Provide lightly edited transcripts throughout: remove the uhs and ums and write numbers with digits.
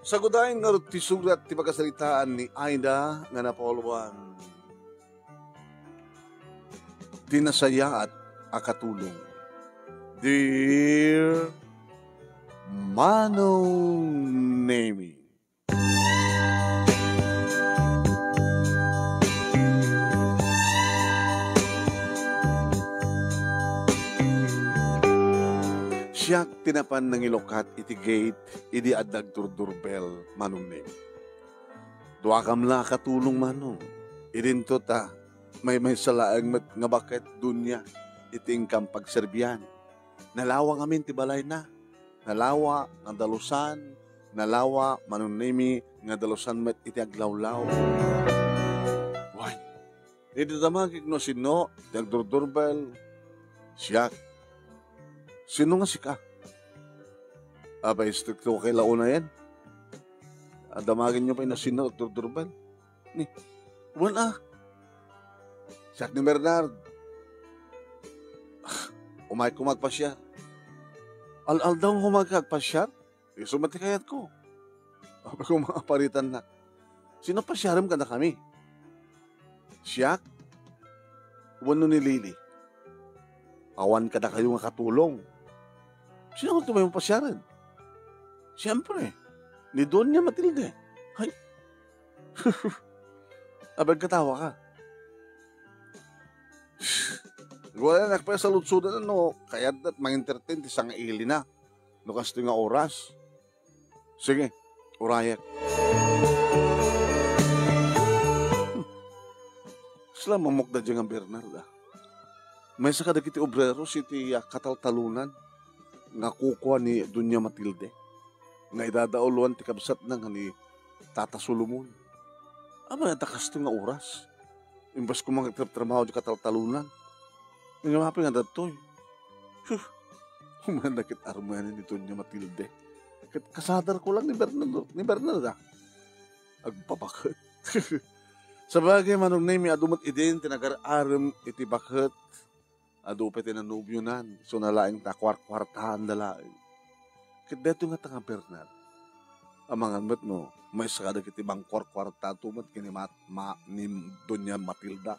Sagudahin nga ti surat ti pagkasalitaan ni Aida nga napolwan. Tinasaya at akatulong. Dear Manong Nemi, siyak tinapan ng ilokat iti gate, idi adag turdurbel, Manong Nemi. Dua kamla katulong manong, idinto ta, may salaang nga bakit dunya, iting kam pagserbiyan. Nalawa ngamin ti balay na, nalawa nga dalusan, nalawa Manong Nemi nga dalusan met iti aglawlaw. Why? Hindi damagig no sino, ti agdurdurbel, siyak. Sino nga sika? Abay, stricto kay launa yan. Damagin nyo pa yung sino, agdurdurbel. Ni, wala. Siyak ni Bernard. Umay ko magpasyar. Al daw humagkagpasyar? Sumati kayat ko. Abay ko mga paritan na. Sino pasyaram ka na kami? Siyak? Wano ni Lily? Awan ka na kayo nga katulong. Sino kung tumayong pasyaran? Siyempre, ni Doña Matilde. Hay. Abay katawa ka. Wala na pa sa lutsudan no, kaya dat mang-entertain ti sang ili na. No kasto nga oras. Sige, urayak. Sila mamukda dyan ang Bernard ah. May sa kadagiti obrero iti kataltalunan nga kukuha ni Doña Matilde. Nga idadauluan ti kabsat na nga ni Tata Solomon. Ama na kasto nga oras. Imbas ko mga trabaho di kataltalunan. Nga mapi nga datoy. Humanakit armanin ni Doña Matilde. Kasadar ko lang ni Bernard ah. Agpapakit. Sa bagay Manong Nemi, adumot idin, tinagar-aram iti bakit. Adupet tinanubyonan. So nalaing takwar-kwartahan nalaing. Kadeto nga tanga Bernard. Amangan mo't no, may sakadag iti bang kwar-kwarta tumat kinimat ni Doña Matilda.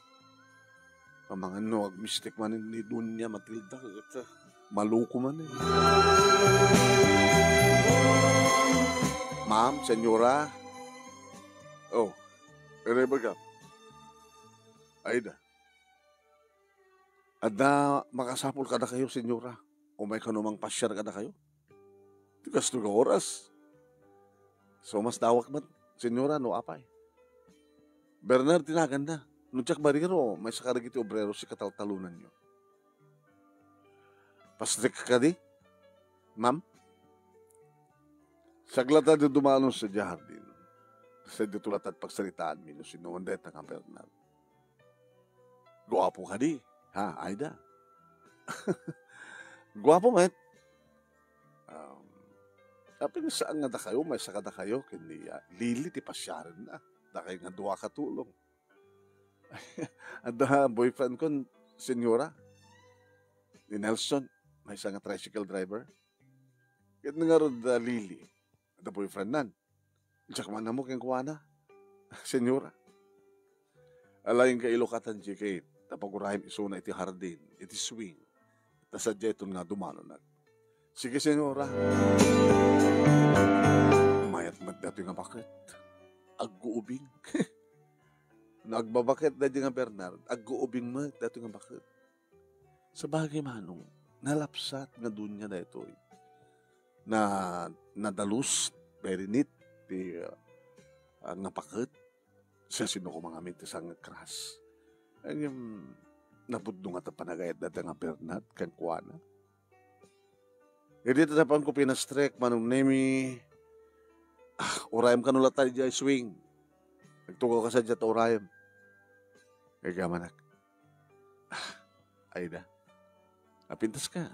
Amangan no, agmistik man ni Doña Matilda. Maluko man eh. Ma'am, senyora. Oh, ere baga. Aida. Ada makasapol kada kayo, senyora. O may kanumang pasyar kada kayo. Tigas to ka oras. So mas dawak man, senyora, no apay. Bernard, tinagan na. Nunchak bariro, may sakarag iti obrero si kataltalunan nyo. Pastrik ka di? Ma'am? Saglata di dumanon sa jardin. Sa ditulat at pagsalitaan mi no sinuundet ng Bernard. Guwapo ka di, ha, Aida? Guwapo, met. Tapi saan nga da kayo, may saka da kayo, kini Lili ti pasyaran na. Da kayo nga duwa katulong. At boyfriend ko, senyora, ni Nelson, may isang tricycle driver. Kaya nga rin da Lili, da boyfriend nan. Diyak man na mo kayong kuha na, senyora. Alayin ka ilokatan di kay, tapagurahim isuna iti hardin, iti swing, tasadyeton nga dumano na. Sige, senyora. Mayat magdato nga bakit? Agguubing. Nagbabakit na nga Bernard, agguubing mo dato nga bakit? Sa bagay manong, nalapsat nga dunya na ito na nadalus, very neat, nga bakit? Siya sino ko mga mitis ang kras. Ang nabudno nga panagayat na nga Bernard, kang kuwana. Hindi tatapan ko pinastrek, Manong Nemi. Urayam ka nula tayo dyan, swing. Nagtugaw ka sa dyan, urayam. Kaya manak. Aida. Napintas ka.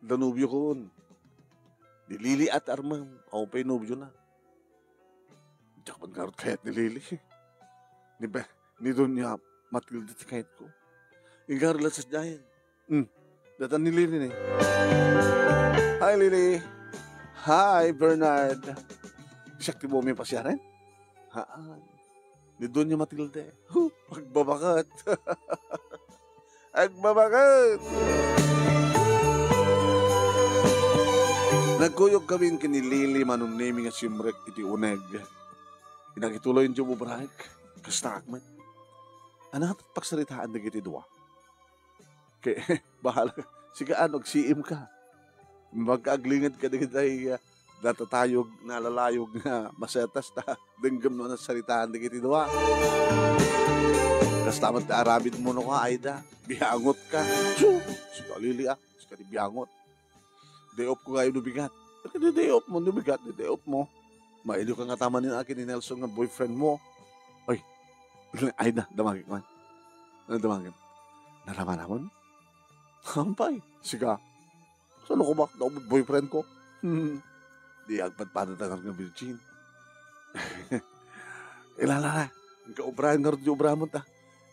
Danubyo ko. Ni Lili at Armang. Ako pa'y nubyo na. Diyak man karot kayat ni Lili. Ni Doña Matilde ti kayat ko. Ingar lang sa dyan. Datan ni Lili eh. Hi, Lily. Hi, Bernard. Siya ti mo may pasyaran? Haan. Ni Doña Matilde. Agbabakat. Agbabakat. Nagkuyog kami kini Lili manong naming nga simrek iti uneg. Inagituloy yung jumubrak. Kasta akman. Anak at pagsaritaan na iti dua. Kaya bahala. Sigaan og siim ka. Magkaaglingad ka na ay natatayog, nalalayog na masetas na denggam no na saritaan na iti dua. Kas tamat na aramid mo no ka, Aida. Bihangot ka. Sika Lili sika di bihangot. Day-off ko kayo nubigat. Day-off mo, nubigat. Day-off mo. Mailo ka nga tama ni akin ni Nelson nga boyfriend mo. Oy, ay na, damagin man. Ano damagin? Nalaman naman? Kampay, siga. Saan ko ba? Boyfriend ko? Di agpad-padad ang nga virgin. Ilala na. Ang kaubrahan nga rin yung ubramon ta.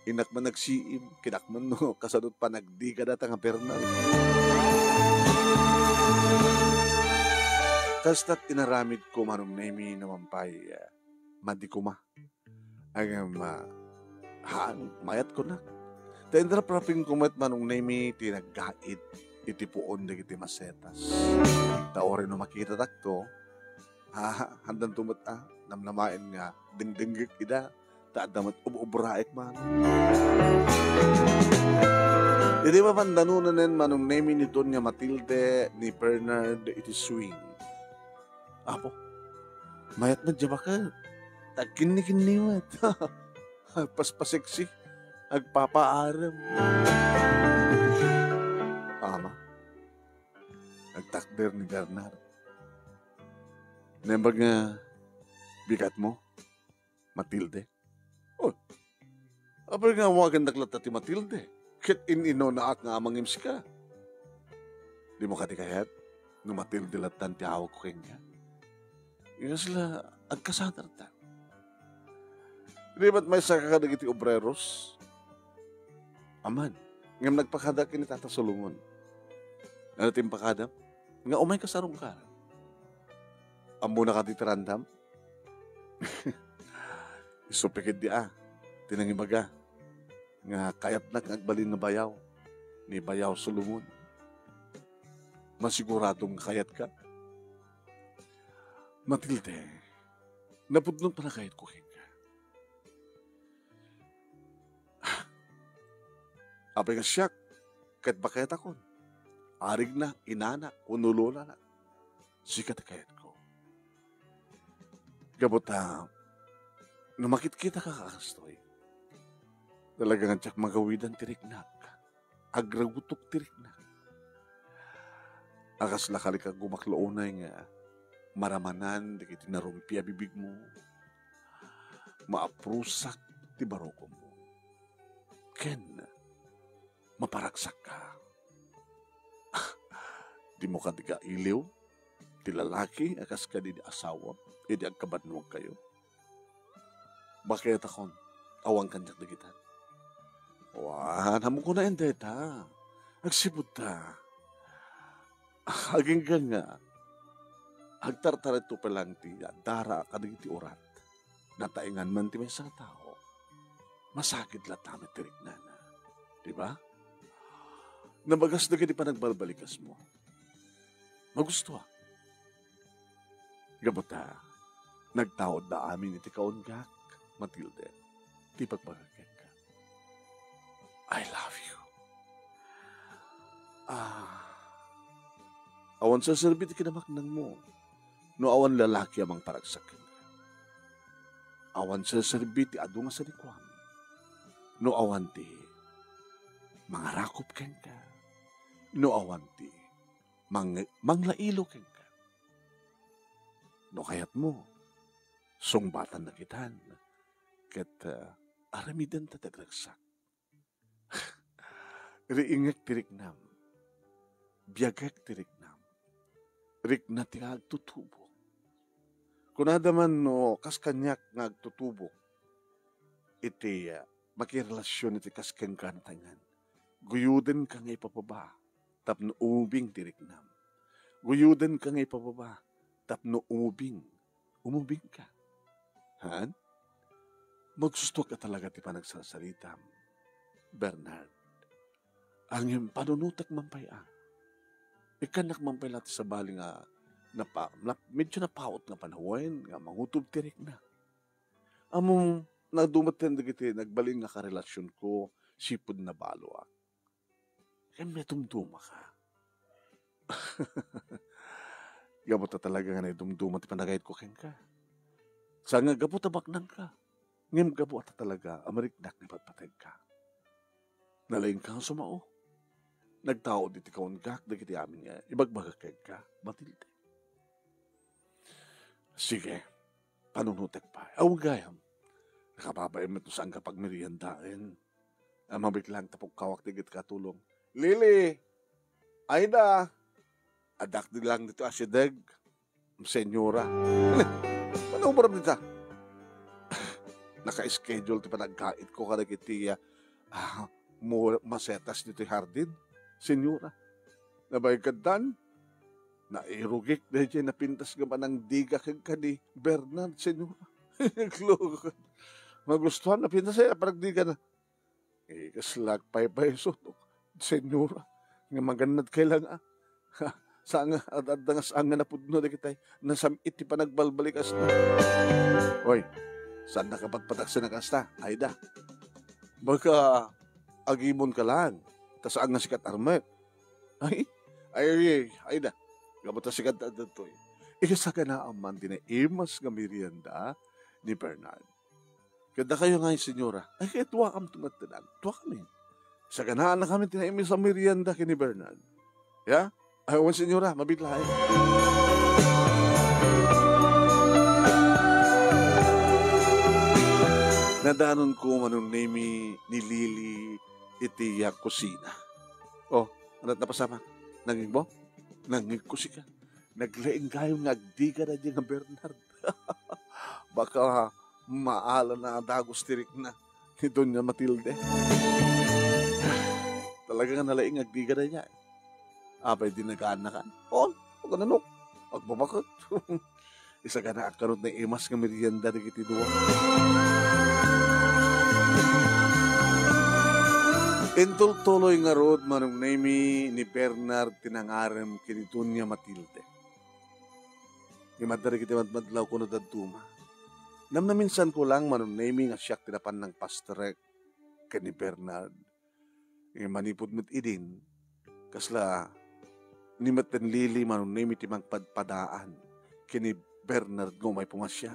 Inak man nagsiim, kinak man no, kasadot pa nagdi ka data nga pernal. Kasta't inaramid ko manong nemi namampay, madi ko ma. Ang mayat ko na. Tendra praping kumat manong nemi tinagait itipuon na iti masetas. Taore no makita takto, handan tumat namnamain nga dingdinggik ida, taadamat ubraek man. Hindi ba pandanunan manong nemi ni Doña Matilde ni Bernard iti swing. Apo, mayat na dyan ka. Tagkini-kiniwat. Paspaseksi. Agpapaaram. Ama. Nagtakder ni Bernard. Nembag nga bigat mo, Matilde. Oh, apal nga wagan naklat ti Matilde. Kit inino na ak nga amang imsi ka. Di mo katikayat? No Matilde latan ti awag ko kanya. Yung sila, agkasadar ta. Di ba't may sakadag iti obreros? Aman, ngam nagpakadak ini tatasulungon. Ano tim pakadam? Nga umay kasarong ka. Ambo na ka titirandam? Isupikid di tinangibaga. Nga kayat na agbalin na bayaw. Ni bayaw sulungon. Masiguradong kayat ka. Matilde, napudnon pa na kahit kuhin ka. Apay nga siyak, kahit bakit ako. Arig na, inana, unulola na. Sikat kahit ko. Gabot namakit kita kakastoy. Talagang tsak magawidan tiriknak. Agragutok tiriknak. Akas lakali ka gumakloonay nga maramanan, di kiti narumpi bibig mo. Maaprusak ti baroko mo. Ken, maparagsak ka. Di mo ka di ka iliw, ti lalaki, akas ka di asawa, di agkabat mo kayo. Bakit akon, awang kanyak na kita. Wan, hamo ko na ende ta. Nagsibot ta. Aging nga, agtartar ito palang ti dara kadig ti orat. Nataingan man ti may sa tao. Masakit latamit tirik na. Diba? Nabagas na gani pa nagbarbalikas mo. Magusto Gabota, nagtaod na amin iti kaungak, Matilde, ti pagpagagyan ka. I love you. Awan sa serbi ti kinamaknan mo. No awan lalaki amang paragsakin ka. Awan sa serbi ti adu nga sa dikwam. No awan ti mangarakop ken ka. No awan ti manglailo ken ka. No kayat mo, sungbatan na kitan. Ket aramidan ta dagragsak. Riingek tiriknam. Biyagek tiriknam. Rik na ti agtutubo. Kunada man no kas kanyak nga agtutubo. Iti makirelasyon iti kas kengkantangan. Guyuden ka nga ipapaba. Tapno umubing tiriknam. Guyuden ka nga ipapaba. Tapno umubing umubing ka. Han? Magsusto ka talaga ti panagsasalita, Bernard. Ang panunutak mampaya. Ikanak mampaya sa bali nga medyo napaot nga panahon nga mangutob tirik na. Among nadumaten dagiti nagbaling nga karelasyon ko sipod na balo ak. Kaya may tumduma ka. Gabot na talaga nga na dumduma ti panagayad ko ken ka. Sa nga gabot tabak nang ka. Ngem gabot na talaga amarikdak ni patpatay ka. Nalaing kang sumao. Nagtao diti kaon gak dagiti amin nga ibagbaga kay ka. Matilde. Sige. Panunutek pa. Awagayam. Nakababaim ito saan kapag meriendain. Mabiglang tapok kawak tigit katulong. Lili! Aida! Adak din lang dito asideg. Senyora. Ano ba rin dito? Naka-schedule ti panagkait ko kada kitiya. Masetas dito hardin. Senyora. Nabay kadan. Nairugik na dyan napintas ka pa ng diga kag ka ni Bernard, senyora. Naglukot. Magustuhan na pintas ay paragdiga na. Kaslag pay sutok. Senyora. Nga maganad kailang saan nga saan nga napudno na kitay nasamit ti panagbalbalikas na. Hoy, saan nakapagpatak sa nakasta? Ayda. Baka agimon ka lang. Tas saan nga sikat armet? Ayda. Gabot na sikat na dito eh. Ikasa ka na aman din na imas nga merienda ni Bernard. Kada kayo nga yung senyora, ay kaya tuwa kam tumatanan. Tuwa kami. Sa ganaan na kami tinaimis sa merienda ni Bernard. Ya? Ayawan senyora, mabitlahay. Nadanon ko manong name ni Lili itiya kusina. Oh, ano napasama? Nanging mo? Nanging kusika. Naglaing kayo ngagdiga na dyan ng Bernard. Baka maala na dagos tirik na ni Doña Matilde. Talaga nga nalaing ngagdiga na niya. Apay din nag-aanakan. Oh, huwag ka nanok. Huwag mamakot. Isa ka na akarot na imas nga merienda na kitiduwa. Intultuloy nga rod manong name ni Bernard tinangarem kini Doña Matilde. Imadari kiti madmadlaw ko na daduma. Namnaminsan ko lang manong name nga siyak tinapan ng pastrek kini Bernard. Manipod mo't idin. Kasla ni Maten Lili manong name iti magpadpadaan kini Bernard ngo may pumasya.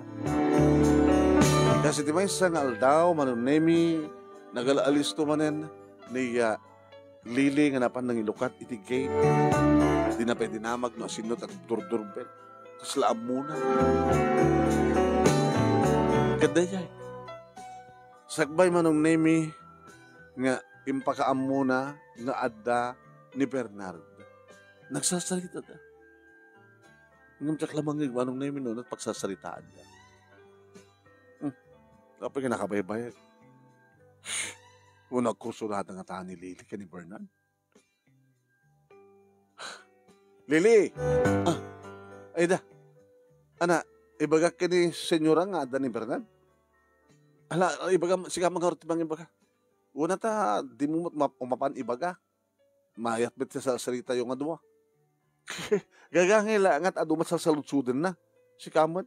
Kasi ti may isang aldaw manong name nagalaalis to manen ni Lili nga napan ng ilukat iti gate. Di na pwede namag no asinot at durdurbel. Kaslaam muna. Kadayay. Sagbay manong nemi nga impakaam muna nga adda ni Bernard. Nagsasalita da. Ngam tsak lamang ng manong nemi noon at pagsasalitaan da. Kapag nakabaybayag. Unang kurso lahat ng ataan ni Lili ka ni Bernard. Lili! Ayda. Ana, ibagak ka ni senyora nga ada ni Bernard? Ala, ibaga, siga magharot ibang ibaga. Una ta, di mo umapan ibaga. Mayat bet sa salita yung adwa. Gagangila ngat adumat sa salutsudin na. Si Kamot.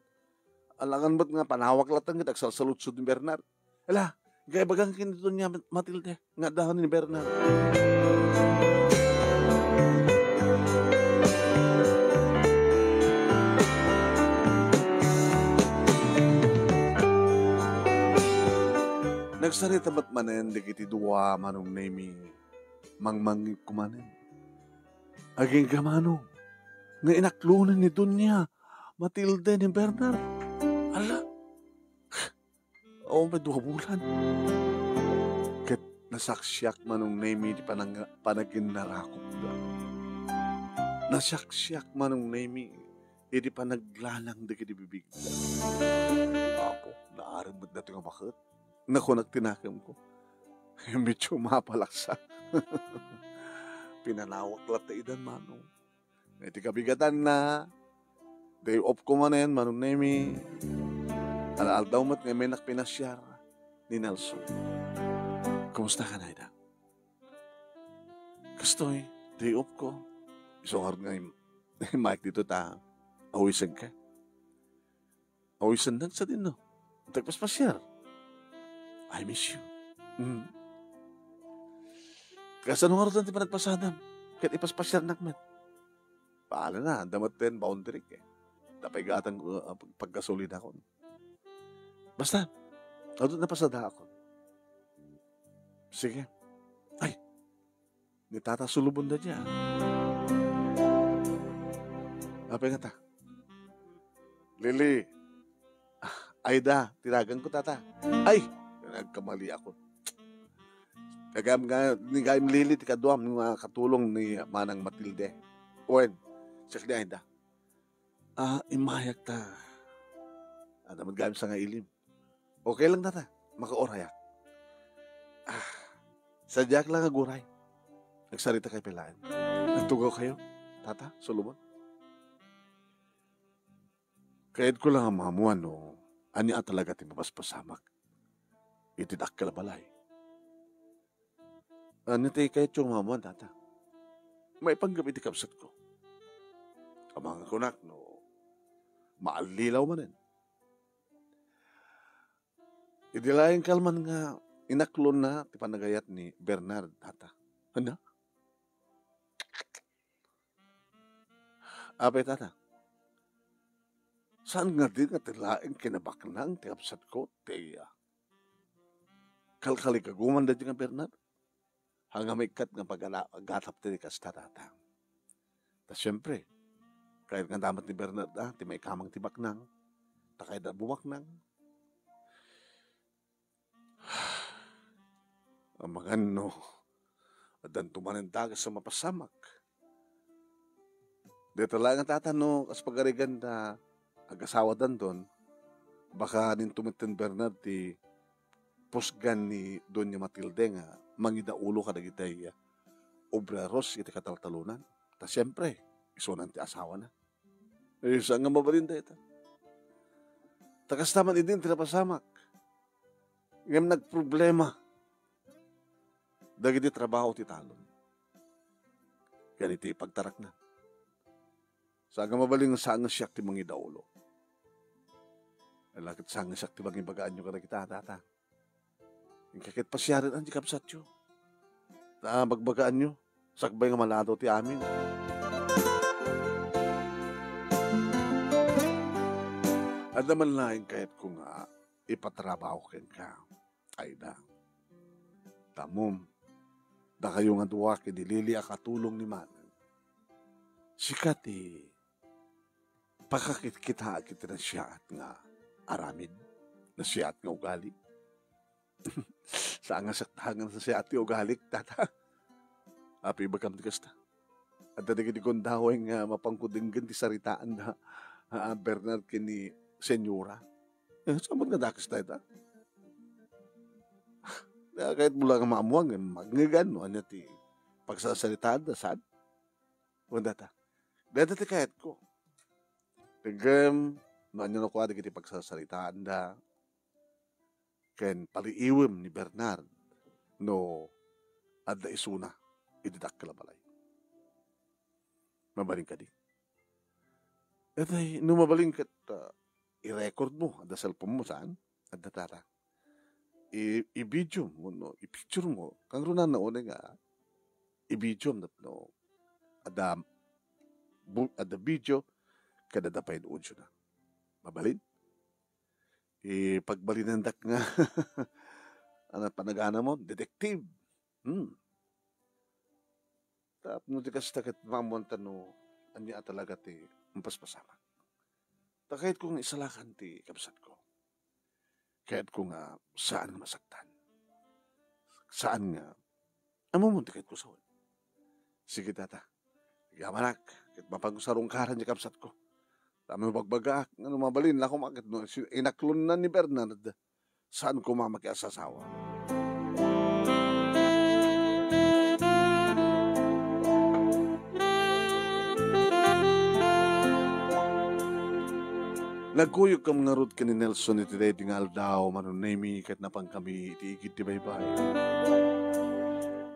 Alangan ba't nga panawak latang kita sa salutsud ni Bernard. Ala, gaya bagang kinito niya Matilde, nga dahon ni Bernard. Nagsarita ba't manen, di kiti duwa manong name mangmangit kumanen. Aging kamano, nga inaklunan ni Dunya, Matilde ni Bernard. Ala, may 2 bulan. Ket nasaksyak manong name di panagin narakop da. Nasaksyak manong name di panaglalang di kiti bibig da. Apo, naaramad na ito nga bakit? Naku, nagtinakam ko. Medyo mapalaksa. Pinanawak lang ta idan manong. Iti kabigatan na. Day off ko man yan, Manong Nemi. Alaal daw mat nga may nakpinasyar ni Nelson. Kumusta ka, Naida? Kastoy, day off ko. Isungar nga yung Mike dito ta. Awisan ka. Awisan lang sa din, no? Tagpaspasyar. I miss you. Kasi anong oras natin pa nagpasadam? Kahit ipaspasyar nakman. Paala na, damat din boundary eh. Tapay gatan ko pagkasulid ako. Basta, napasada ako. Sige. Ay, nitatasulubon na dyan. Apay nga ta. Lili. Aida, tiragan ko tata. Ay, nagkamali ako. Ni Gayam Lili, tikaduam, ng mga katulong ni Manang Matilde. Owen, siya ni Aida. Imayak ta. Naman gayam sa nga ilim. Okay lang tata, makaorayak. Sadyak lang aguray. Nagsarita kay Pilaan. Nagtugaw kayo, tata, Solomon. Kahit ko lang ang mamuan, no, anya talaga ti mapaspasamak. Itidak ka balay. Ano tayo kahit yung mamuan, tata? May panggabi ti kapsat ko. Kamang kunak, no, maalilaw manin. Idilayan kalman nga inaklon na ti panagayat ni Bernard, tata. Ano? Apay, tata. Saan nga din nga tilaing kinabaknang ti kapsat ko, ti kalkalikaguman da di nga Bernard? Hanggang may kat nga pag-agatap ti kasta, tata. Ta siyempre, kahit nga damat ni Bernard, ti may kamang ti baknang, takay da bumaknang. Ang mga no, adan tumanin dagas sa mapasamak. Dito lang ang tatano, kas pagarigan na agasawa dan doon, baka nin tumitin Bernard ti pusgan ni Doña Matilde nga mangida ulo ka dagitay obreros iti kataltalunan. Ta siyempre, isunan ti asawa na. Saan nga mabalinda ito? Takas naman idin tinapasamak. Ngam nagproblema. Dagiti trabaho ti talon. Yan iti pagtarak na. Saan nga mabaling saan nga siyak ti mangida ulo. Alakit saan nga siyak ti mangibagaan nyo kada kita, tata. Yung kakit pasyarin ang di kapsat nyo. Na magbagaan nyo. Sakbay nga malado ti amin. At naman laing kahit kung ipatrabaho ken ka, Aida. Tamom, da kayo nga duwa kinilili akatulong ni Manang. Sikat pakakit-kita kita na siya at nga aramid, na siya at nga ugali. Saan nga saktahangan sa siya at ugali, tata. Api bagam di kasta. At dadagin kong daway nga mapangkudinggan di saritaan na Bernard kini Senyora. Saan nga dakas tayo, ta? Kahit mula nga maamuang, magnigan, no? Ano ti pagsasalitaan na saan? Wanda ta. Dada ti kahit ko. Tigam, no anyo na ko adi kiti pagsasalitaan na ken paliiwim ni Bernard no adda isuna ididak kalabalay. Mabaling ka di. At ay, no mabaling kat i-record mo adda cellphone mo saan? Adda tata. I-video mo, no? I-picture mo. Kang runan na una nga, i-video mo, no? Ada video, kada dapayin audio na. Mabalin? Pagbalinandak nga, ano panagana mo? Detective. Tap, no, di kasi takit mamunta, no, anya talaga ti, mapaspasama. Takait kong isalakan ti kapsat ko. Kahit kung saan nga masaktan. Saan nga, amumunti kahit ko sa wala. Sige, tata. Yamanak, kahit mapag-usarong karan niya kapsat ko. Tama magbagaak, ano mabalin, lako makit, no? Inaklon na ni Bernard, saan ko mamakiasasawa. Nagkuyog kam nga rod ka ni Nelson iti day tingal daw manunemi kat na pang kami iti igid di baybay.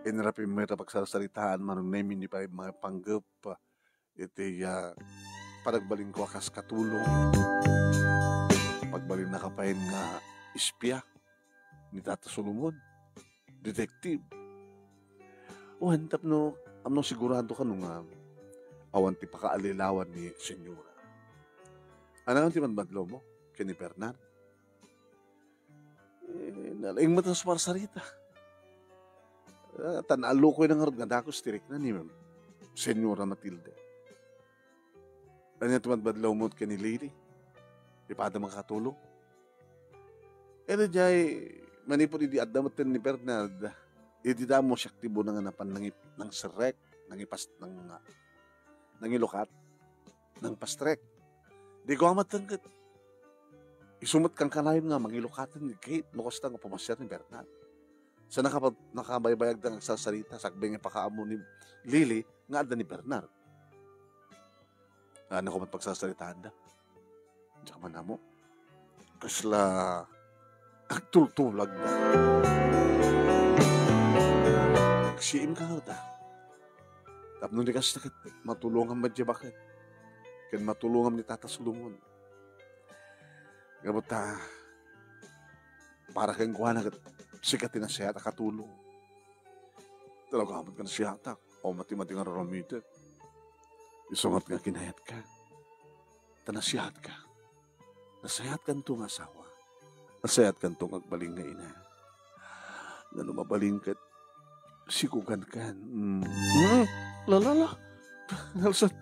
Inrapi mo ita pagsasalitaan manunemi ni pa mga panggap iti paragbalin ko akas katulong. Pagbalin na kapain nga ispya ni Tata Solomon, detective. O hantap no, amno sigurado ka nung awan ti pakaalilawan ni Senyora. Ano ang timan badlo mo? Kini Bernard? Nalaing matas para sarita. Tanalo ko yung nangarod nga dakos tirik na ni Senyora Matilde. Ano yung timan badlo mo kini Lady? Ipada makatulong? Ano jay, manipod di adamatan ni Bernard, hindi mo siya aktibo na nga napan ng serek, ng ipas, ng ilokat, ng pastrek. Di ko amatangkat. Isumat kang kanayon nga, mangilokatan ni Kate, mukasta nga pumasya ni Bernard. Sa nakabaybayag na nagsasalita, sakbeng ipakaamo ni Lily, nga ada ni Bernard. Ano ko man pagsasalitaan da? Diyan man na mo. Kasla, agtultulag na. Nagsiim ka da. Tapno di kasi matulungan ba dyan bakit? Kaya matulungan ni Tata Solomon. Gabot para kang kuha na sikat na siya at katulong. Talaga kapag ka na siya atak, o mati-mati nga raramitin. Isungat nga kinayat ka. Tanasiyat ka. Nasayat ka itong asawa. Nasayat ka itong agbaling nga ina. Nga lumabaling ka, sikugan ka. Lalala. Nelson.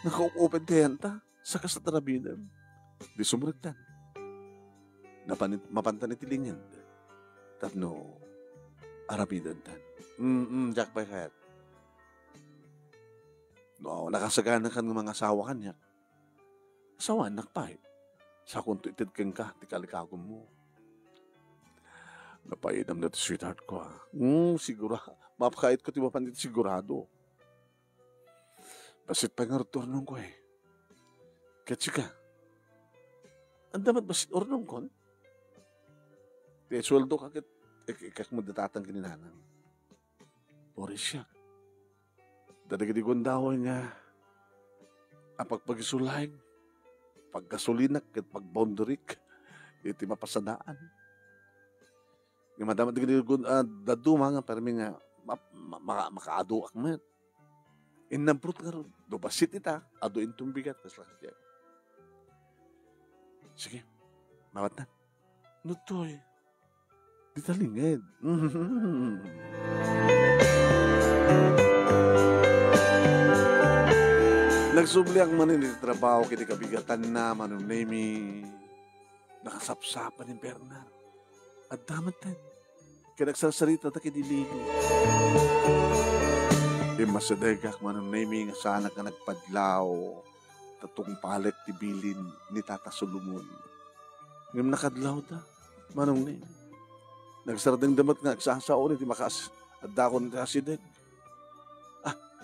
Nakauopen tayan ta sa kasatarabinam. Di sumragtan. Mapantan itilingin. Tapno, arabidan tan. Jack by head. No, nakasagana ka ng mga asawa kanya. Asawa, anak pa Sa kung tuitid kang ka, tikalikagom mo. Napainam na ito, sweetheart ko siguro. Mapakait ko ti mapandit sigurado. Basit pa nga ornong ko Katsi ka. Ang damat basit ornong ko? Kaya sweldo ka ikak mo datatang kininanang. Boris siya. Dadagadi daw niya. Pagpagisulaing. Paggasolinak at pagboundarik. Iti mapasadaan. Yung madamat daduma nga parang nga makaado akmet. Inamprot nga ron. Dobasit ita. Ado intong bigat. Sige. Mawat na. Nutoy. Di talingid. Nagsubli ang manin trabaho kiti kabigatan na manunemi. Nakasapsapan ni Bernard. At damatan. Kaya nagsasarita na kinilili. Masadegak manunemi nga sana ka nagpadlaw tatong palit tibilin ni Tata Solomon. Ngayon nakadlaw ta, manunemi. Nagsaradang damat nga, agsasaon iti makas at dakon na asideg.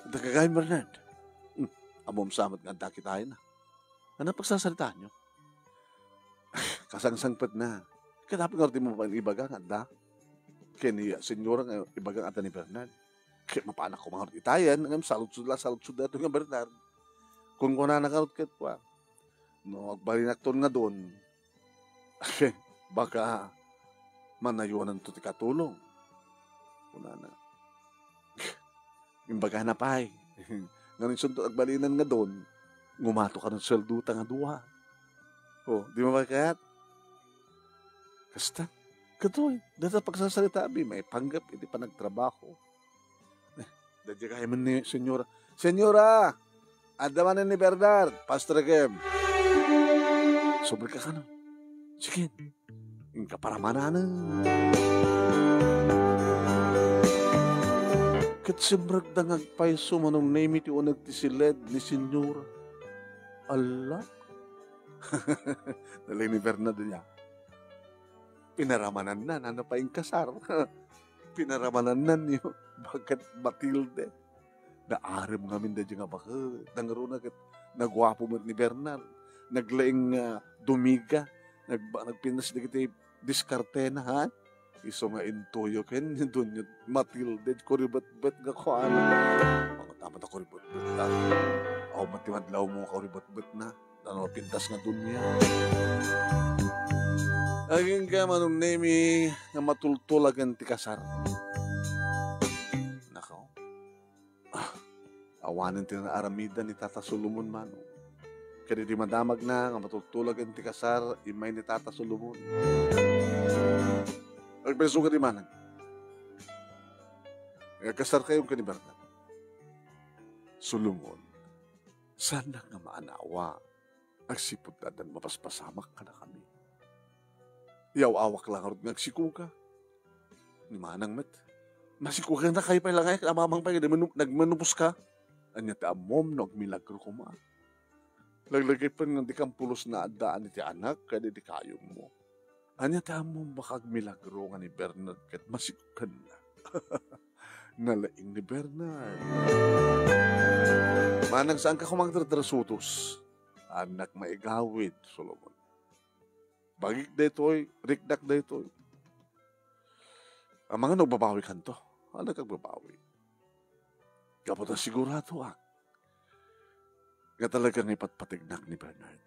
Dagagay Bernard. Amom samat nga daki tayo na. Ano pagsasalitaan nyo? Kasangsangpat na. Kaya dapat nga mo pa ibagang anda. Kaya ni Senyora nga ibagang ata ni Bernard. Kaya mapanak ko mga itayan. Salud-sud na ito nga Bernard. Kung kuna nakarot ka pa. No, agbalinakton nga doon. Baka manayuan ng tuti katulong. Kuna na. Yung baga na pa Ngayon sunto agbalinan nga doon. Ngumato ka ng swelduta nga duha. Di mo ba kayat? Kasta. Katoy. Data pagsasalita may panggap. Hindi pa nagtrabaho. Dadya kaya man ni Senyora. Senyora! Adaman ni Bernard. Pastor Gem. Sobre ka no. Sige. Yung kaparamanan. Kat simrag dangag paiso manong name iti unag ti siled ni Senyora. Allah. Dali ni Bernard niya. Pinaramanan na. Ano pa yung kasar? Pinaramanan na niyo. Bagat Matilde. Naarim ngamin da nga baka. Nangaro na kat nagwapo mo ni Bernard, naglaing dumiga, nagpinas na kita diskarte na, ha? Iso nga intuyo, ken doon yung Matilde, kuribat-bat nga ko, ano. Tama na kuribat-bat na. Ako matimadlaw mo kuribat-bat na. Ano, pintas nga doon niya. Aging ka, manong nemi, nga matultulagan ti kasar. Nakaw. Awanin ti na aramida ni Tata Solomon, manong. Kaya di madamag na, nga matultulagan ti kasar, imay ni Tata Solomon. Nagpeso ka di manang. Nagkasar kayong kanibarnan. Solomon, sana nga maanawa, agsipod na dan mapaspasamak ka na kami. Yaw-awak lang arod nagsiku ka. Ni manang met. Masiku ka na kayo pa lang ay, amamang pa nagmanupos ka. Anya ta amom no milagro ko ma. Laglagay pa nga di kang pulos na adaan iti anak, kaya di kayo mo. Anya ta amom bakag milagro nga ni Bernard kat masikukan na. Nalaing ni Bernard. Manang saan ka kumagdradrasutos? Anak maigawid, Solomon. Bagik daytoy, rikdak daytoy. Ang mga nagbabawi kanto, ano kagbabawi? Kapot na sigurado nga talagang ipatpatignak ni Bernard.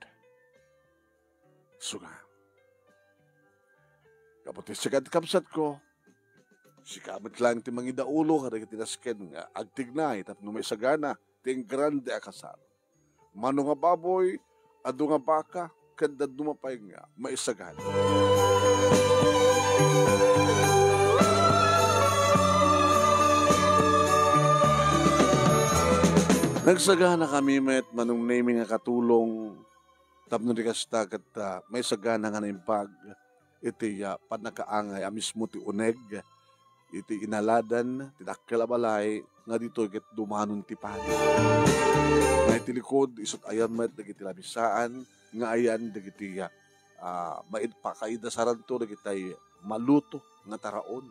Suga. Kapot na sigad kapsat ko, sikamit lang ti mga idaulo kada kitinasken nga agtignay tapno may sagana ting grande akasar. Mano nga baboy, adu nga baka, kada dumapay nga maisagana. Nagsagana kami met manong naming nga katulong tapno di kasta kat may sagana nga na impag iti panakaangay amismo ti uneg iti inaladan ti dakkel a balay nga dito ket dumanon ti padi. Nga iti likod isut ayan met dagiti labisaan nga ayan dagiti maid pakaidasaran to dagiti maluto nga taraon.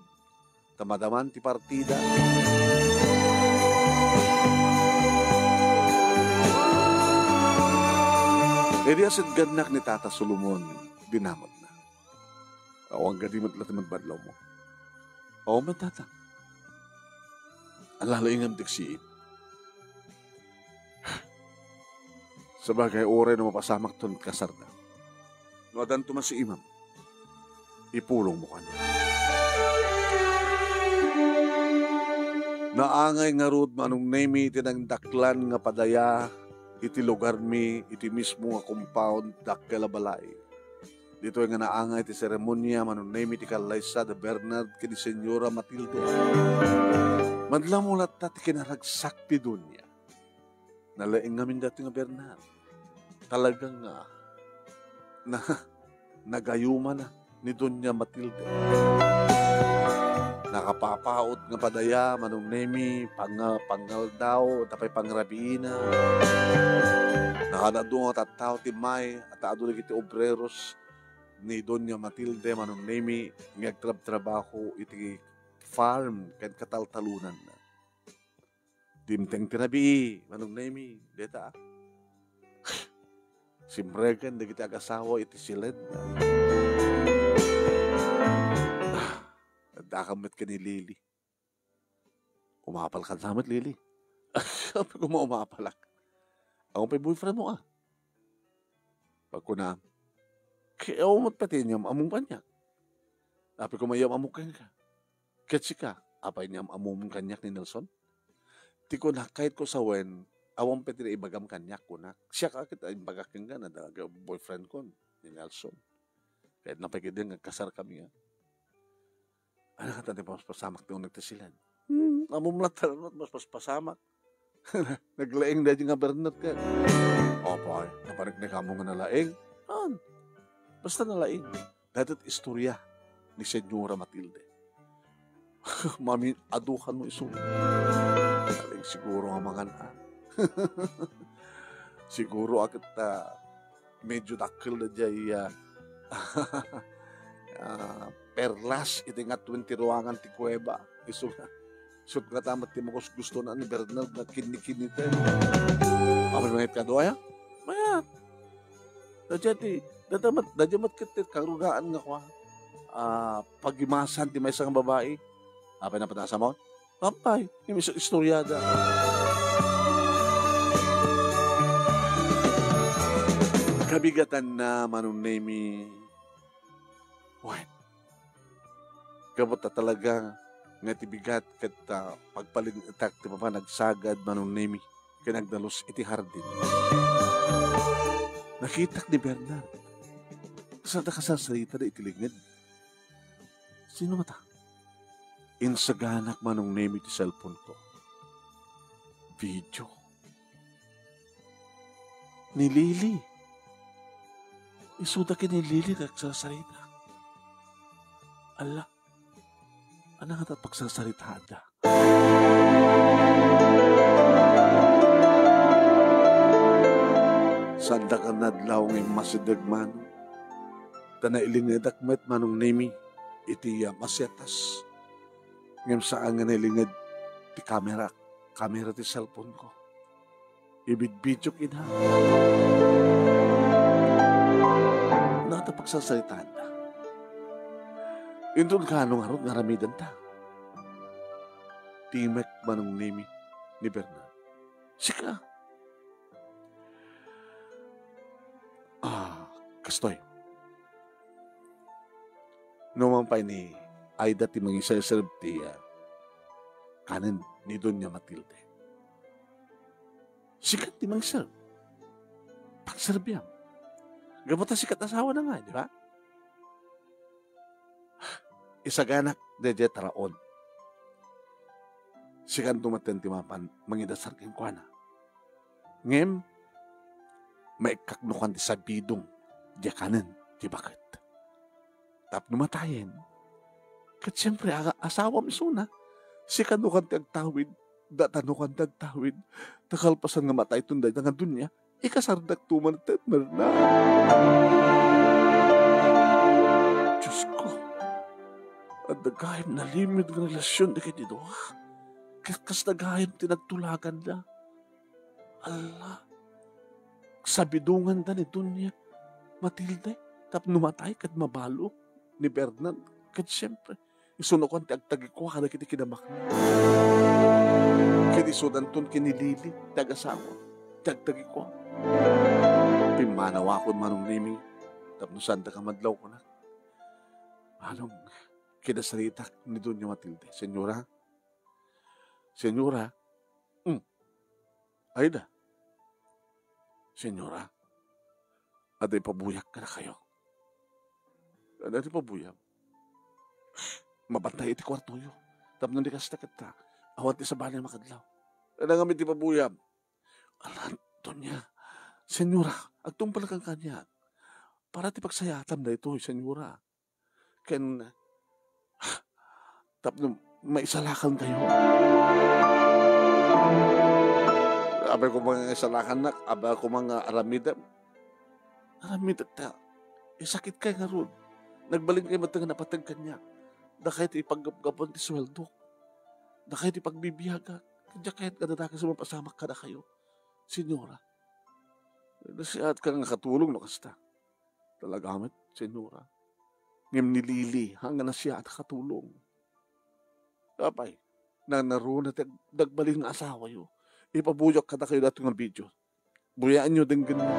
Tamadaman ti partida. Edi asid ganak ni Tata Solomon dinamot na. Awang gadimot lang badlaw mo. Oo man, Tata. Alalaingam tiksiin. Sabagay oray na mapasamak ton kasar na. Noadan tuman si imam. Ipulong mo kanya. Naangay nga rod manong nemi tinang daklan nga padaya iti lugar mi, iti mismo nga compound dakkel a balay. Dito nga naangay iti seremonya manong nemi ti Kalaysa de Bernard kini Senyora Matilde. Madla mo lahat ti kinaragsak ti dunya. Nalaing namin dati nga Bernard. Talagang nagayuma na ni Doña Matilde. Nakapapaot nga padaya manong nemi pangal daw tapay pangrabiina. Nakadado nga tattao ti May at ado lagi ti obreros ni Doña Matilde manong nemi ngagtrab-trabaho iti farm ken kataltalunan na. Dimteng tinabi manong nemi deta. Simregan dagiti agasawa iti silid. Dakamit ka ni Lily. Umapal ka naman, Lily. Sabi ko mo umapalak. Ako pa'y boyfriend mo Pag ko na, kaya umot pati niyam among banyak. Sabi ko mayam among kanyak. Ketsi ka, apay niyam among kanyak ni Nelson. Ti ko na, kahit ko sa wen, awang pati na ibagam kanyak ko na. Siya ka kita ibagak kang gana, talaga boyfriend ko ni Nelson. Kahit napagiging nagkasar kami Ano ka tayo pasamak na nagtasilan? Amumlat talaga mas pasamak. Naglaing na nga Bernard ka. Opo, naparik na kamo nga nalaing. Basta nalaing. Dapat istorya ni Senyora Matilde. Mami, adukan mo iso. Naling siguro nga mga na. Siguro akit medyo dakil na dyan perlas iti nga 20 ruangan ti kuweba. Iso nga tamat ti makos gusto na ni Bernard na kini-kini tayo. Amin mga itkado Dadyamat kitit, karugaan nga kwa. Pagimasan, ti may isang babae. Apay na patasa mo? Apay, yung istoryada. Kabigatan na manunemi. What? Gabot na talaga nga tibigat kat pagpalig itak ti pa nagsagad manunemi kanagdalos iti hardin. Nakitak ni Bernard. Saan na kasasalita na itilingid? Sino mata? Insaganak manunemi ti cellphone ko. Video. Ni Lily. Isuda ki ni Lily nagsasalita. Ala. Ano nga ta't pagsasalitaan na? Sanda ka nadlaw ng masidag man. Tanailing nga dakmet manong nemi. Iti masyatas. Ngam saan nga nailingad ti kamera. Kamera ti cellphone ko. Ibig-video kina. Ano nga ta't pagsasalitaan na? Indun ka anong harot nga ramidan ta. Timek manong nemi ni Bernard. Sika. Kastoy. Numampay ni Aida ti mangisayasarab ti kanin ni Doña Matilde. Sikat ti mangisarab. Pagsarabiyam. Gabota sikat asawa na nga, di ba? Isaganak deje taraon. Sikan tumaten timapan mangidasar king kuana. Ngem maikaknukan ti sabidong di kanan di bakit. Tap numatayin. Kat siyempre asawa misuna. Sikan nukan ti agtawid. Datanukan ti agtawid. Takalpasan nga matay tunday nga dunya. Ikasardak tuman ti na. Diyos ko. At nagahim na limit ng relasyon na kinito. Kas nagahim tinagtulagan na. Allah. Sabidungan na ni Dunya Matilde. Tap numatay kat mabalo ni Bernard. Kat siyempre. Isunukan ti agtagikwa kada kiti kinamak na. Kiti sudanton kinilili. Tagasawa. Tagtagikwa. Pimanawakon manong naming. Tap nusanda ka madlaw ko na. Anong kinasalita ni Doña Matilde. Senyora? Senyora? Aida? Senyora? Aday pabuyak ka na kayo. Aday pabuyak? Mabantay iti kwarto yun. Tapos di ka sa takata. Awan ti sa balay makadlaw. Aday nga iti pabuyak. Alam, Doña. Senyora, agtumpal kang kanya. Para ti pagsayatan na ito, senyora. Ken tapno maisalakan kayo. Abay ko mga isalakan nak, abay ko mga aramidam. Aramidam ta. Sakit kay nga ron. Nagbaling kayo matang napatag kanya. Da kahit ipaggapgapon ti sweldo. Da kahit ipagbibiyaga. Kanya kahit kadadaka sumapasamak ka na kayo. Senyora. Nasiyat ka nga katulong no kasta. Talagamit, senyora. Ngem ni Lily, hanggang na siya at katulong. Kapay, na naroon at dagbalin ng asawa yo. Ipabuyok ka na kayo dati ng video. Buyaan nyo din ganun.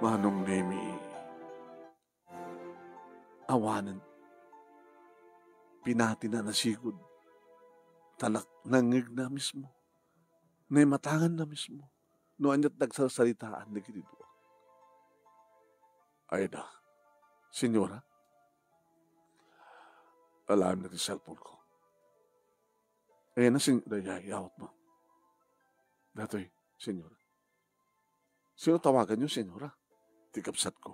Manong Nemi, awanan, pinati na nasigod, tanak nangig na mismo. Na matangan na mismo. Noon niya't nagsasalitaan na ganito. Aida, senyora, alam na ti cellphone ko. Ayan na, senyora, yawat mo. Datoy, senyora. Sino tawagan niyo, senyora? Tikapsat ko.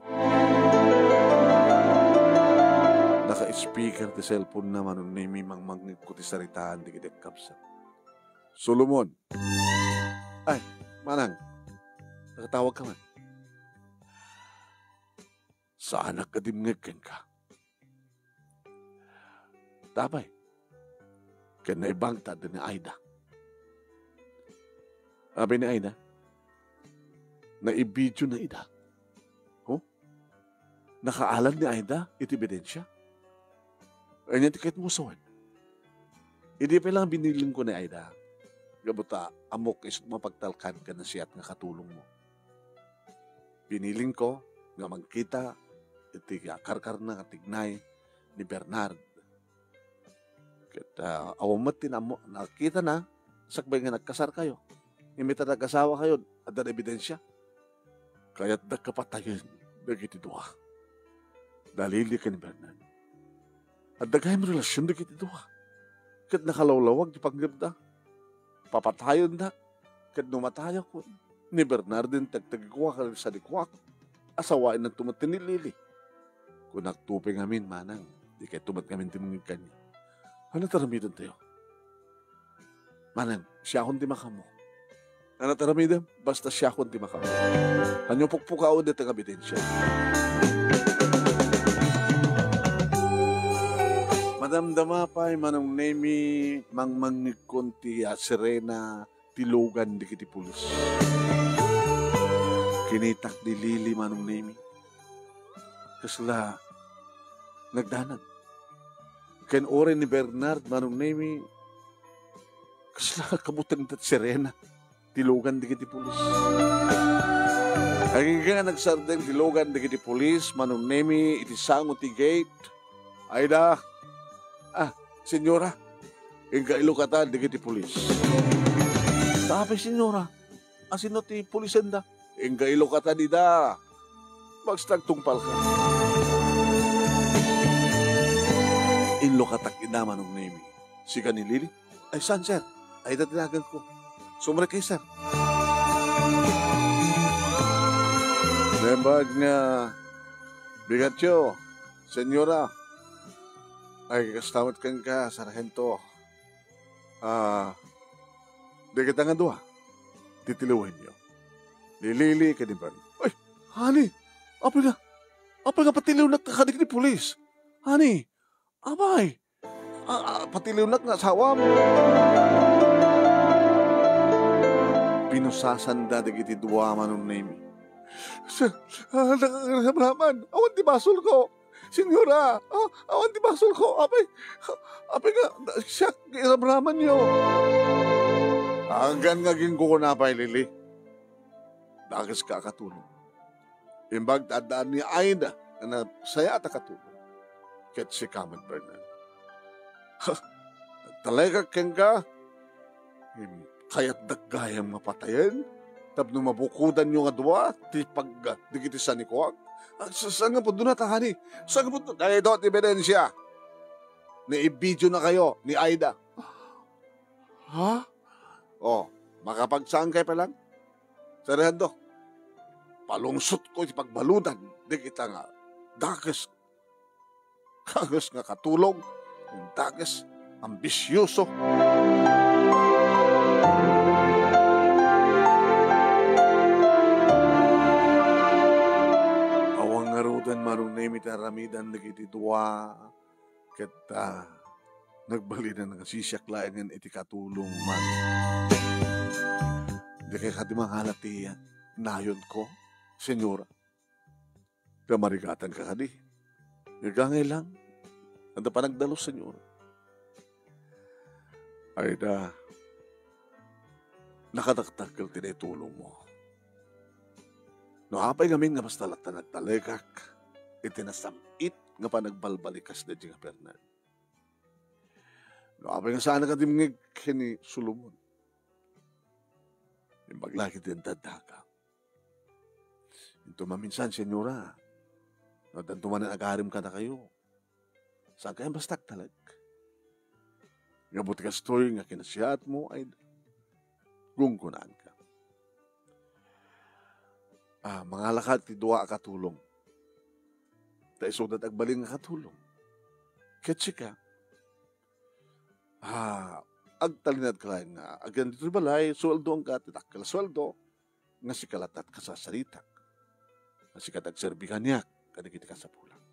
Naka-speaker ti cellphone naman nung namimang mangnig ko ti saritaan di kitikapsat. Solomon. Ay, manang. Nakatawag ka man. Saan nakadimngagin ka? Tapay. Kaya naibangta din ni Aida. Sabi ni Aida, naibidyo na Ida. Oh? Nakaalam ni Aida, iti ebidensya. Ay niya tikit mo sawan. Hindi pa lang biniling ko ni Aida. Gabuta, amok is mapagtalkan ka na siya at nakatulong mo. Biniling ko, nga magkita, iti karkar na katignay ni Bernard. Kaya awamat tinamo, nakita na, sakbay nga nagkasar kayo. Imita nagkasawa kayo, at ang ebidensya. Kaya't nagkapatayin, nagitidua. Dalili ka ni Bernard. At dagay mo relasyon, nagitidua. Kat nakalawlawag, di pagnibda. Papatayon na. Kat numatayo ko. Ni Bernard din, tagtagikuwa ka sa dikuwa. Asawain ng tumatinilili. Kung nagtuping amin, manang, di kayo tumat kami timungin kanya. Ano taramidan tayo? Manang, siya akong timakamo. Ano taramidan? Basta siya akong timakamo. Hanyo pukpukao dito ang ebidensya. Madamdama pa'y manong nemi mangmangnig konti Serena tilugan di kiti pulis. Kinitak di lili manong nemi. Kasla nagdanag. Ken ore ni Bernard manong nemi kasla kabutan tat Serena tilugan di kiti pulis. Ay nga nagsardeng tilugan di kiti pulis manong nemi iti sango ti gate. Aida, senyora, ingka ilokatan di kiti pulis. Sabi senyora, asino ti pulisenda? Ingka ilokatan ida. Magstagtungpal ka. Inlokatak ina manong nemi. Si kanilili? Ay, saan, sir? Ay, natinagan ko. Sumre kay sir. Nembag nga, bigatyo, senyora, ay kastamot kang ka, sarhento. Di kita nga doha. Titiluhin niyo. Lilili ka ni Bern. Ay, honey, apa nga patiliw na kakadik ni pulis? Honey, abay, patiliw na asawa mo. Pinusasanda digiti duwa manong nemi. Nakakaraman, awan di basol ko. Senyora, awan di basol ko. Apay nga, siya, kirabraman niyo. Hanggang ngaging ko na pa'y lili. Dagis ka katulong. Imbag tadaan ni Aida na saya at katulong. Ket si Kamat Bernard. Talaga keng ka, kaya't daggayang mapatayin, tapno mabukudan nyo nga duwa, tipag digitisan ni Kuwag. Saan nga po doon natahani? Saan nga po doon? Ay, doon, ebidensya. Naibidyo na kayo ni Aida. Ha? O, makapagsaan kayo pa lang? Sarehando, palungsot ko si pagbaludan. Di kita nga, dagas nga katulong, dagas ambisyoso. Awang ngarudan marong nemi taramidan nagiti duwa ket nagbalinan nga sisyak laengan iti katulong man. Di kay katimang halati nayon ko, senyora. Kamarigatan ka kadi. Nagangay lang. Anda pa nagdalos, senyora. Ay nakadaktakil tinitulong mo. No apay ngamin nga basta lata nagtalegak, itinasamit nga pa nagbalbalikas na di nga Bernard. No apay nga sana ka dimngig kini Solomon. Yung maglaki din tadaka. Ito maminsan, senyora, no tantuman na nag-aharim ka na kayo. Saan kayo bastak talag? Nga buti ka story nga kinasiyat mo ay gungkunaan ka. Mga lakad ti duwa katulong. Ta isudat agbaling nga katulong. Ketsi ka. Agtalinad ka lang nga. Agyan dito balay, sweldo ang katitak ka. Sweldo, nga si kalatat ka sa saritak. Nga si katagserbihan niya, kanigit ka sa pulang.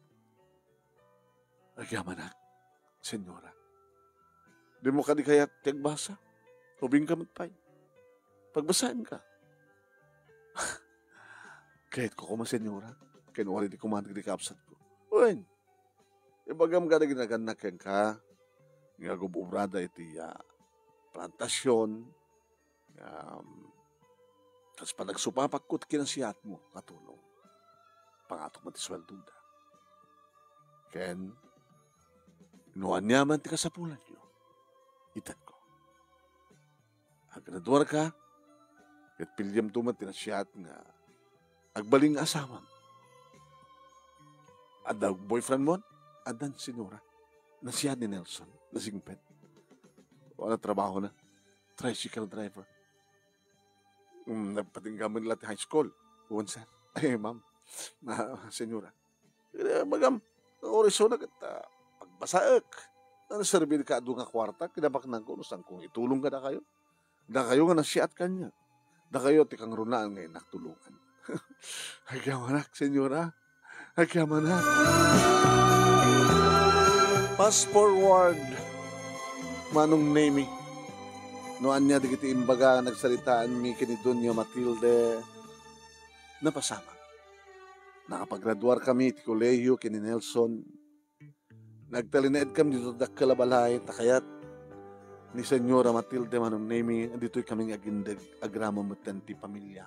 Agyaman na, senyora. Di mo ka di kaya tiyagbasa. Hubing ka magpay. Pagbasahin ka. Kahit ko kuma senyora. Kinuwari di kumanig di kapsat ko. Uy, ibagam ka na ginaganak yan ka. Nga gububrada iti plantasyon. Tapos pa nagsupapakot kinasiyat mo, katulong. Pangatok matisweldo da. Ken, inuan niya man ti kasapulan nyo. Itan ko. Agradwar ka, ket pilyam tumat tinasiyat nga agbaling asawam. Ada boyfriend mo, adan sinura. Nasiyat ni Nelson, nasingpet. Wala trabaho na. Tricycle driver. Nagpatinggaman nila ti high school. Uwansan. Ay, ma'am. Senyora. Magam, orisyon na kita pagbasaak. Ano servir ka doon nga kwarta, kinabaknan ko, saan kung itulong ka na kayo? Da kayo nga nasiyat kanya. Da kayo, tikang runaan ngayon naktulungan. Agyawanak, senyora. Agyawanak. Fast forward, manong name noan niya digiti imbaga nagsalitaan mi kini Doña Matilde napasama. Nakapaggraduar kami ti kolehiyo kini Nelson. Nagtalineed kami dito dakalabalay takayat ni Senyora Matilde manong name dito'y kaming agindag agrama mutan ti pamilya.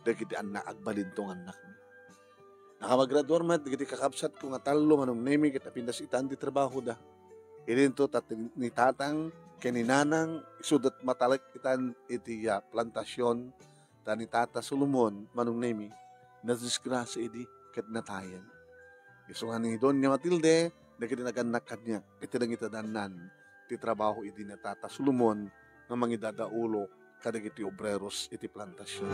Dagiti anak agbalintong anak mi. Nakapaggraduar mat digiti kakapsat ko nga talo manong name kita pindas itan ti trabaho da. Irinto ni tatang keninanang isudat matalak itan iti plantasyon tani tata Solomon manong name na disgrasya idi ket natayan. Iso nga ni Doña Matilde dagiti naganak kanya iti nang itadanan ti trabaho idi na tata Solomon nga mangidadaulo kadagiti obreros iti plantasyon.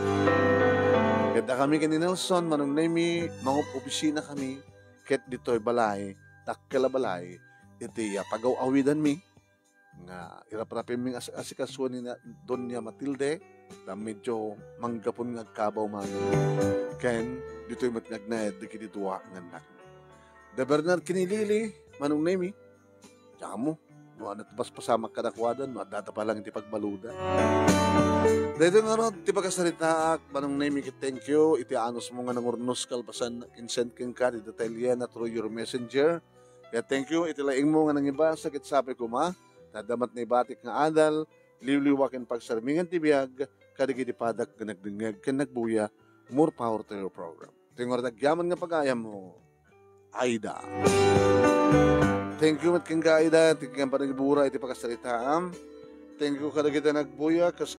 Ket kami kini Nelson manong name mangup opisina kami ket ditoy balay takkela balay iti pagaw-awidan mi nga irap-rapim ming asikasuan ni Doña Matilde na medyo manggapon nga kabaw man. Ken dito'y matnagnaed di kiti tuwa nga anak. Da Bernard kinilili manong nemi. Tsaka mo, nuanat bas pasamak kadakwadan, nuadata pa lang iti pagbaluda. Dito nga ron, ti pagkasaritaak, manong nemi kit thank you, iti anos mo nga nangurnos kalpasan, insent king ka, iti detalye na through your messenger. Kaya thank you, iti laing mo nga nang iba, sakit sabi ko ma, nadamat na ibatik nga adal, liwliwakin pagsarmingan tibiyag, kadigiti padak nga nagdingag, kan nagbuya, more power to your program. Tingor nagyaman nga pag-ayam mo, Aida. Thank you mat kang Aida, tingkan pa nagbura iti pagkasalitaam. Thank you kadagiti nagbuya, kas